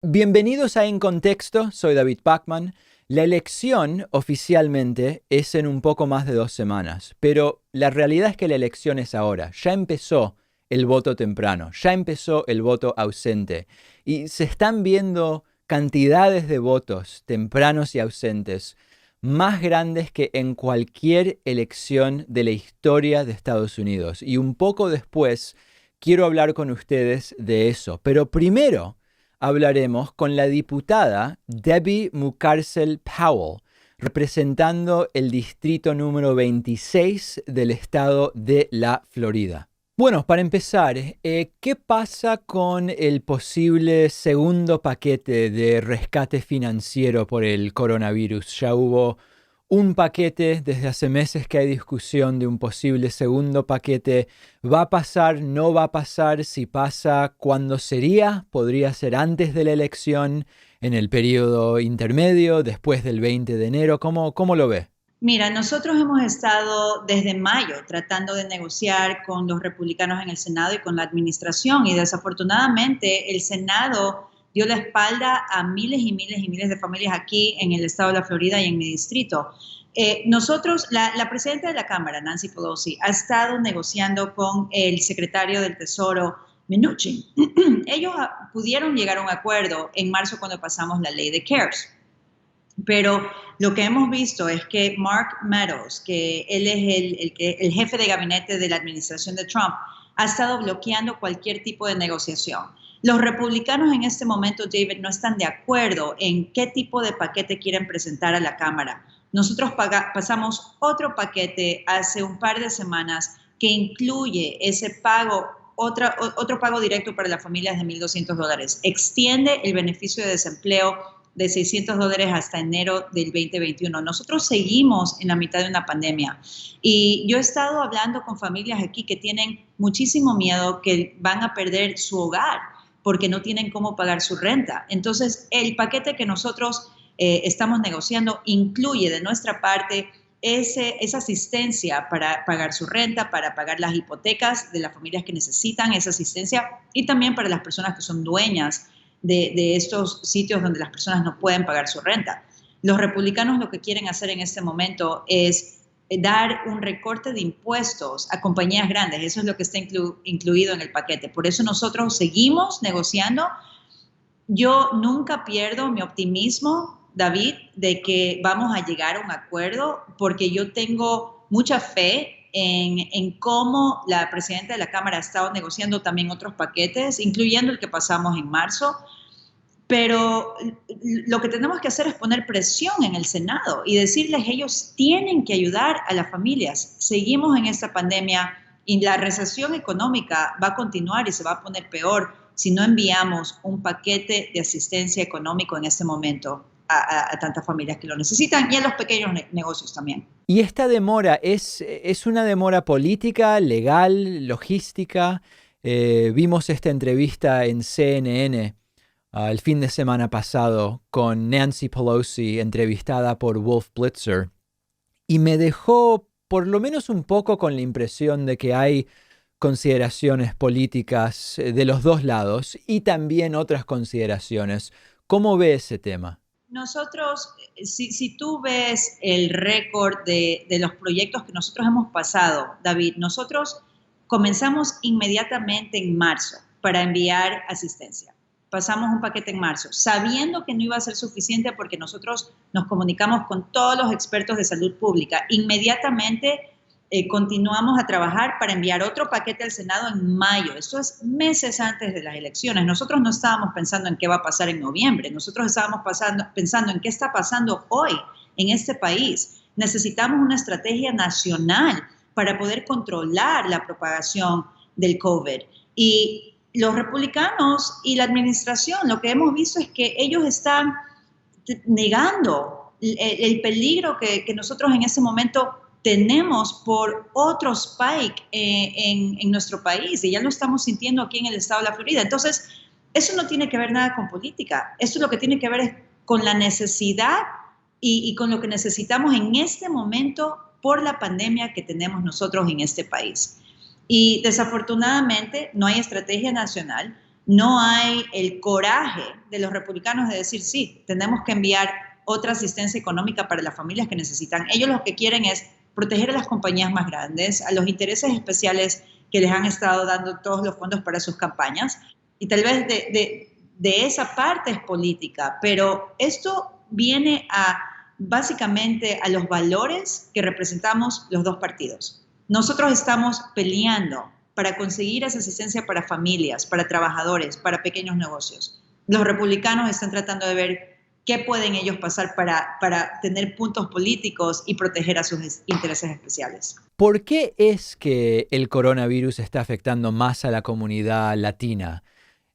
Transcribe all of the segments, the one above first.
Bienvenidos a En Contexto, soy David Pacman. La elección oficialmente es en un poco más de 2 semanas, pero la realidad es que la elección es ahora. Ya empezó el voto temprano, ya empezó el voto ausente y se están viendo cantidades de votos tempranos y ausentes más grandes que en cualquier elección de la historia de Estados Unidos. Y un poco después quiero hablar con ustedes de eso, pero primero hablaremos con la diputada Debbie Mucarsel Powell, representando el distrito número 26 del estado de la Florida. Bueno, para empezar, ¿qué pasa con el posible segundo paquete de rescate financiero por el coronavirus? Ya hubo un paquete, desde hace meses que hay discusión de un posible segundo paquete. ¿Va a pasar? ¿No va a pasar? Si pasa, ¿cuándo sería? ¿Podría ser antes de la elección? ¿En el periodo intermedio? ¿Después del 20 de enero? ¿Cómo lo ve? Mira, nosotros hemos estado desde mayo tratando de negociar con los republicanos en el Senado y con la administración y desafortunadamente el Senado dio la espalda a miles y miles y miles de familias aquí en el estado de la Florida y en mi distrito. La presidenta de la Cámara, Nancy Pelosi, ha estado negociando con el secretario del Tesoro, Mnuchin. Ellos pudieron llegar a un acuerdo en marzo cuando pasamos la ley de CARES. Pero lo que hemos visto es que Mark Meadows, que él es el jefe de gabinete de la administración de Trump, ha estado bloqueando cualquier tipo de negociación. Los republicanos en este momento, David, no están de acuerdo en qué tipo de paquete quieren presentar a la Cámara. Nosotros pasamos otro paquete hace un par de semanas que incluye ese pago, otro pago directo para las familias de $1,200. Extiende el beneficio de desempleo de $600 hasta enero del 2021. Nosotros seguimos en la mitad de una pandemia y yo he estado hablando con familias aquí que tienen muchísimo miedo que van a perder su hogar porque no tienen cómo pagar su renta. Entonces, el paquete que nosotros estamos negociando incluye de nuestra parte esa asistencia para pagar su renta, para pagar las hipotecas de las familias que necesitan esa asistencia y también para las personas que son dueñas de estos sitios donde las personas no pueden pagar su renta. Los republicanos lo que quieren hacer en este momento es dar un recorte de impuestos a compañías grandes. Eso es lo que está incluido en el paquete. Por eso nosotros seguimos negociando. Yo nunca pierdo mi optimismo, David, de que vamos a llegar a un acuerdo, porque yo tengo mucha fe en cómo la presidenta de la Cámara ha estado negociando también otros paquetes, incluyendo el que pasamos en marzo. Pero lo que tenemos que hacer es poner presión en el Senado y decirles ellos tienen que ayudar a las familias. Seguimos en esta pandemia y la recesión económica va a continuar y se va a poner peor si no enviamos un paquete de asistencia económico en este momento a tantas familias que lo necesitan y a los pequeños negocios también. ¿Y esta demora es una demora política, legal, logística? Vimos esta entrevista en CNN el fin de semana pasado con Nancy Pelosi, entrevistada por Wolf Blitzer, y me dejó por lo menos un poco con la impresión de que hay consideraciones políticas de los dos lados y también otras consideraciones. ¿Cómo ve ese tema? Nosotros, si tú ves el récord de los proyectos que nosotros hemos pasado, David, nosotros comenzamos inmediatamente en marzo para enviar asistencia. Pasamos un paquete en marzo, sabiendo que no iba a ser suficiente porque nosotros nos comunicamos con todos los expertos de salud pública. Inmediatamente continuamos a trabajar para enviar otro paquete al Senado en mayo. Esto es meses antes de las elecciones. Nosotros no estábamos pensando en qué va a pasar en noviembre. Nosotros estábamos pensando en qué está pasando hoy en este país. Necesitamos una estrategia nacional para poder controlar la propagación del COVID. Y los republicanos y la administración, lo que hemos visto es que ellos están negando el peligro que nosotros en ese momento tenemos por otro spike en nuestro país y ya lo estamos sintiendo aquí en el estado de la Florida. Entonces, eso no tiene que ver nada con política. Eso lo que tiene que ver es con la necesidad y con lo que necesitamos en este momento por la pandemia que tenemos nosotros en este país. Y desafortunadamente no hay estrategia nacional. no hay el coraje de los republicanos de decir, sí, tenemos que enviar otra asistencia económica para las familias que necesitan. Ellos lo que quieren es proteger a las compañías más grandes, a los intereses especiales que les han estado dando todos los fondos para sus campañas, y tal vez de esa parte es política, pero esto viene básicamente a los valores que representamos los dos partidos. Nosotros estamos peleando para conseguir esa asistencia para familias, para trabajadores, para pequeños negocios. Los republicanos están tratando de ver qué pueden ellos pasar para tener puntos políticos y proteger a sus intereses especiales. ¿Por qué es que el coronavirus está afectando más a la comunidad latina?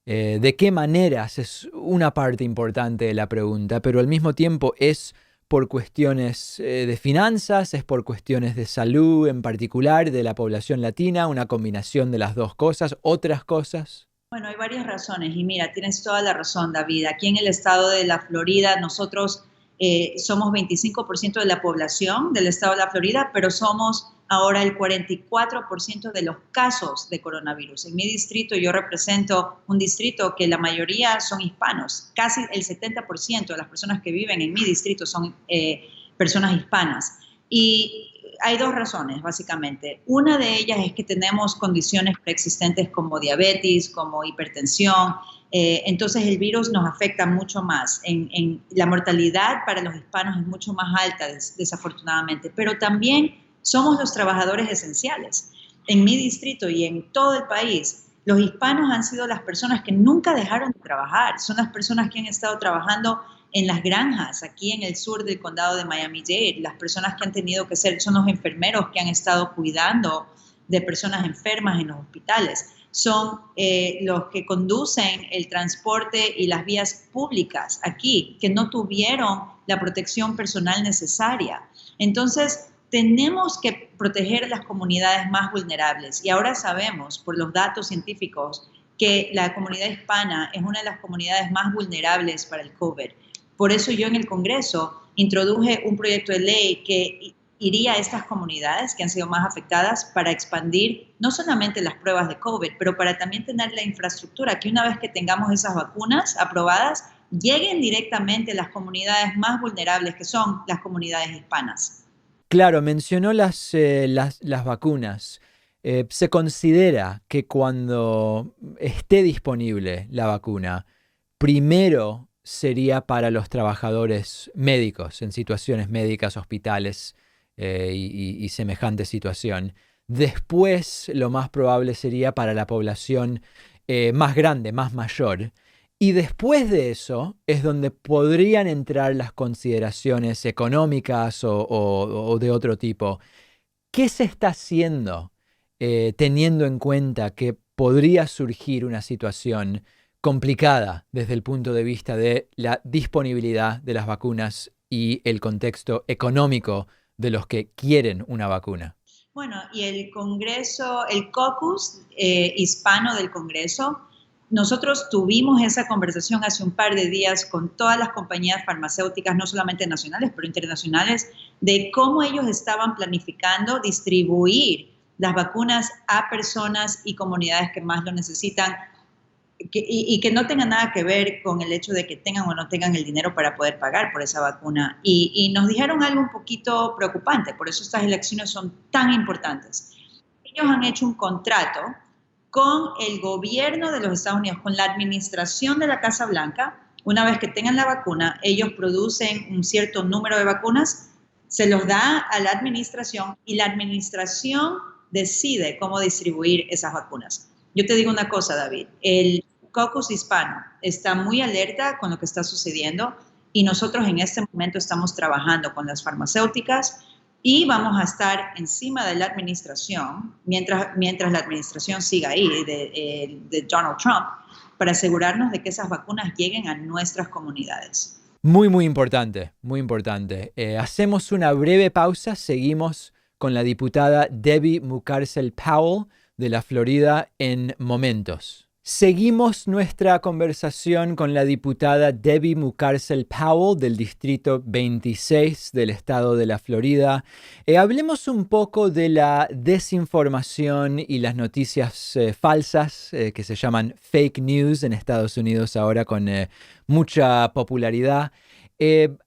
¿De qué maneras? Es una parte importante de la pregunta, pero al mismo tiempo es por cuestiones de finanzas, es por cuestiones de salud en particular de la población latina, una combinación de las dos cosas, otras cosas. Bueno, hay varias razones y mira, tienes toda la razón, David. Aquí en el estado de la Florida nosotros somos 25% de la población del estado de la Florida, pero somos ahora el 44% de los casos de coronavirus. En mi distrito yo represento un distrito que la mayoría son hispanos. Casi el 70% de las personas que viven en mi distrito son personas hispanas. Y hay dos razones, básicamente. Una de ellas es que tenemos condiciones preexistentes como diabetes, como hipertensión. Entonces el virus nos afecta mucho más. La mortalidad para los hispanos es mucho más alta, desafortunadamente. Pero también somos los trabajadores esenciales. En mi distrito y en todo el país, los hispanos han sido las personas que nunca dejaron de trabajar. Son las personas que han estado trabajando en las granjas, aquí en el sur del condado de Miami-Dade. Las personas que han tenido que ser, son los enfermeros que han estado cuidando de personas enfermas en los hospitales. Son los que conducen el transporte y las vías públicas aquí, que no tuvieron la protección personal necesaria. Entonces, tenemos que proteger a las comunidades más vulnerables. Y ahora sabemos, por los datos científicos, que la comunidad hispana es una de las comunidades más vulnerables para el COVID. Por eso yo en el Congreso introduje un proyecto de ley que iría a estas comunidades que han sido más afectadas para expandir no solamente las pruebas de COVID, pero para también tener la infraestructura, que una vez que tengamos esas vacunas aprobadas, lleguen directamente a las comunidades más vulnerables, que son las comunidades hispanas. Claro, mencionó las vacunas. Se considera que cuando esté disponible la vacuna, primero sería para los trabajadores médicos en situaciones médicas, hospitales y semejante situación. Después, lo más probable sería para la población más grande, más mayor. Y después de eso es donde podrían entrar las consideraciones económicas o de otro tipo. ¿Qué se está haciendo teniendo en cuenta que podría surgir una situación complicada desde el punto de vista de la disponibilidad de las vacunas y el contexto económico de los que quieren una vacuna? Bueno, y el Congreso, el caucus hispano del Congreso, nosotros tuvimos esa conversación hace un par de días con todas las compañías farmacéuticas, no solamente nacionales, pero internacionales, de cómo ellos estaban planificando distribuir las vacunas a personas y comunidades que más lo necesitan y que no tenga nada que ver con el hecho de que tengan o no tengan el dinero para poder pagar por esa vacuna. Y nos dijeron algo un poquito preocupante, por eso estas elecciones son tan importantes. Ellos han hecho un contrato con el gobierno de los Estados Unidos, con la administración de la Casa Blanca. Una vez que tengan la vacuna, ellos producen un cierto número de vacunas, se los da a la administración y la administración decide cómo distribuir esas vacunas. Yo te digo una cosa, David, el caucus hispano está muy alerta con lo que está sucediendo y nosotros en este momento estamos trabajando con las farmacéuticas y vamos a estar encima de la administración, mientras la administración siga ahí, de Donald Trump, para asegurarnos de que esas vacunas lleguen a nuestras comunidades. Muy, muy importante, muy importante. Hacemos una breve pausa, seguimos con la diputada Debbie Mucarsel Powell de la Florida en momentos. Seguimos nuestra conversación con la diputada Debbie Mucarsel Powell del Distrito 26 del estado de la Florida. Hablemos un poco de la desinformación y las noticias falsas que se llaman fake news en Estados Unidos ahora con mucha popularidad.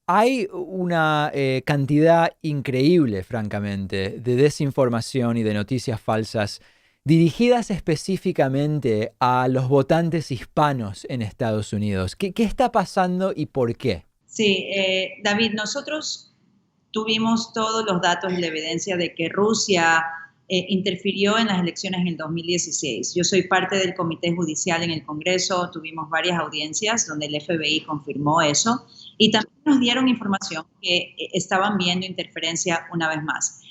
Hay una cantidad increíble, francamente, de desinformación y de noticias falsas dirigidas específicamente a los votantes hispanos en Estados Unidos. ¿Qué está pasando y por qué? Sí, David, nosotros tuvimos todos los datos y la evidencia de que Rusia interfirió en las elecciones en el 2016. Yo soy parte del comité judicial en el Congreso, tuvimos varias audiencias donde el FBI confirmó eso y también nos dieron información que estaban viendo interferencia una vez más.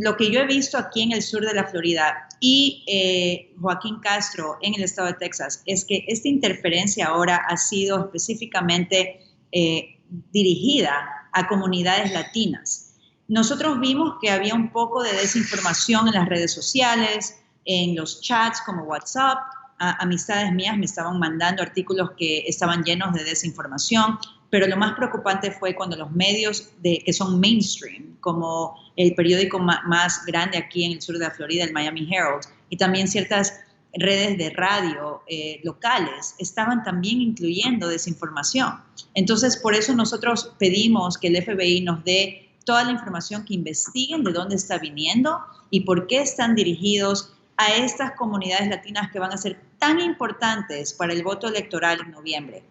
Lo que yo he visto aquí en el sur de la Florida y Joaquín Castro en el estado de Texas es que esta interferencia ahora ha sido específicamente dirigida a comunidades latinas. Nosotros vimos que había un poco de desinformación en las redes sociales, en los chats como WhatsApp. Amistades mías me estaban mandando artículos que estaban llenos de desinformación, pero lo más preocupante fue cuando los medios que son mainstream, como el periódico más grande aquí en el sur de la Florida, el Miami Herald, y también ciertas redes de radio locales, estaban también incluyendo desinformación. Entonces, por eso nosotros pedimos que el FBI nos dé toda la información, que investiguen de dónde está viniendo y por qué están dirigidos a estas comunidades latinas que van a ser tan importantes para el voto electoral en noviembre.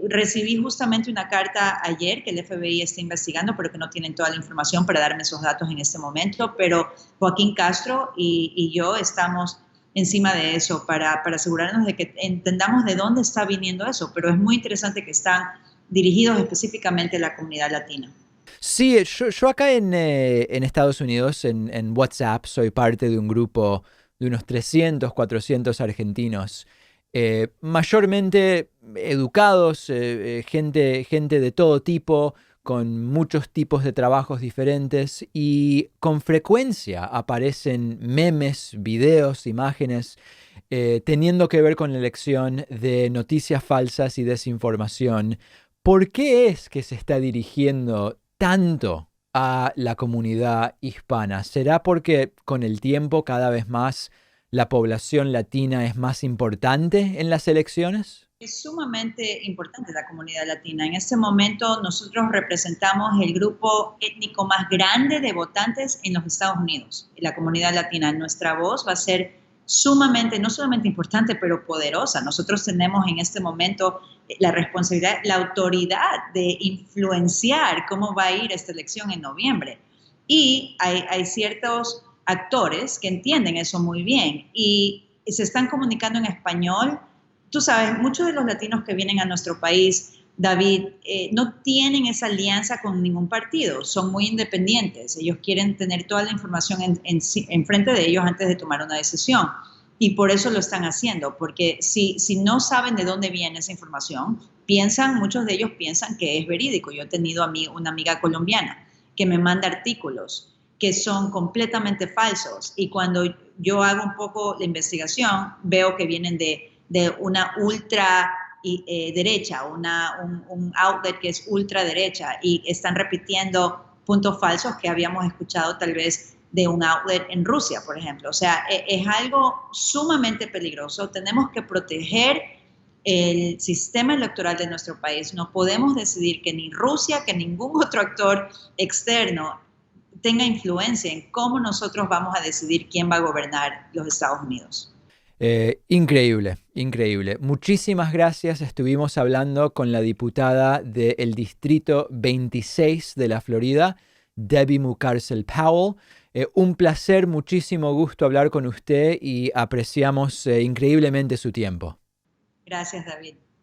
Recibí justamente una carta ayer que el FBI está investigando, pero que no tienen toda la información para darme esos datos en este momento, pero Joaquín Castro y yo estamos encima de eso para asegurarnos de que entendamos de dónde está viniendo eso, pero es muy interesante que están dirigidos específicamente a la comunidad latina. Sí, yo acá en Estados Unidos, en WhatsApp, soy parte de un grupo de unos 300, 400 argentinos, mayormente educados, gente de todo tipo, con muchos tipos de trabajos diferentes, y con frecuencia aparecen memes, videos, imágenes, teniendo que ver con la elección, de noticias falsas y desinformación. ¿Por qué es que se está dirigiendo tanto a la comunidad hispana? ¿Será porque con el tiempo cada vez más la población latina es más importante en las elecciones? Es sumamente importante la comunidad latina. En este momento nosotros representamos el grupo étnico más grande de votantes en los Estados Unidos, la comunidad latina. Nuestra voz va a ser sumamente, no solamente importante, pero poderosa. Nosotros tenemos en este momento la responsabilidad, la autoridad de influenciar cómo va a ir esta elección en noviembre. Y hay ciertos actores que entienden eso muy bien y se están comunicando en español. Tú sabes, muchos de los latinos que vienen a nuestro país, David, no tienen esa alianza con ningún partido, son muy independientes, ellos quieren tener toda la información en frente de ellos antes de tomar una decisión y por eso lo están haciendo, porque si no saben de dónde viene esa información, muchos de ellos piensan que es verídico. Yo he tenido a mí una amiga colombiana que me manda artículos que son completamente falsos y cuando yo hago un poco la investigación, veo que vienen de una ultra derecha, un outlet que es ultraderecha y están repitiendo puntos falsos que habíamos escuchado tal vez de un outlet en Rusia, por ejemplo. O sea, es algo sumamente peligroso. Tenemos que proteger el sistema electoral de nuestro país. No podemos decidir que ni Rusia, que ningún otro actor externo tenga influencia en cómo nosotros vamos a decidir quién va a gobernar los Estados Unidos. Increíble, increíble. Muchísimas gracias. Estuvimos hablando con la diputada del Distrito 26 de la Florida, Debbie Mucarsel Powell. Un placer, muchísimo gusto hablar con usted y apreciamos increíblemente su tiempo. Gracias, David.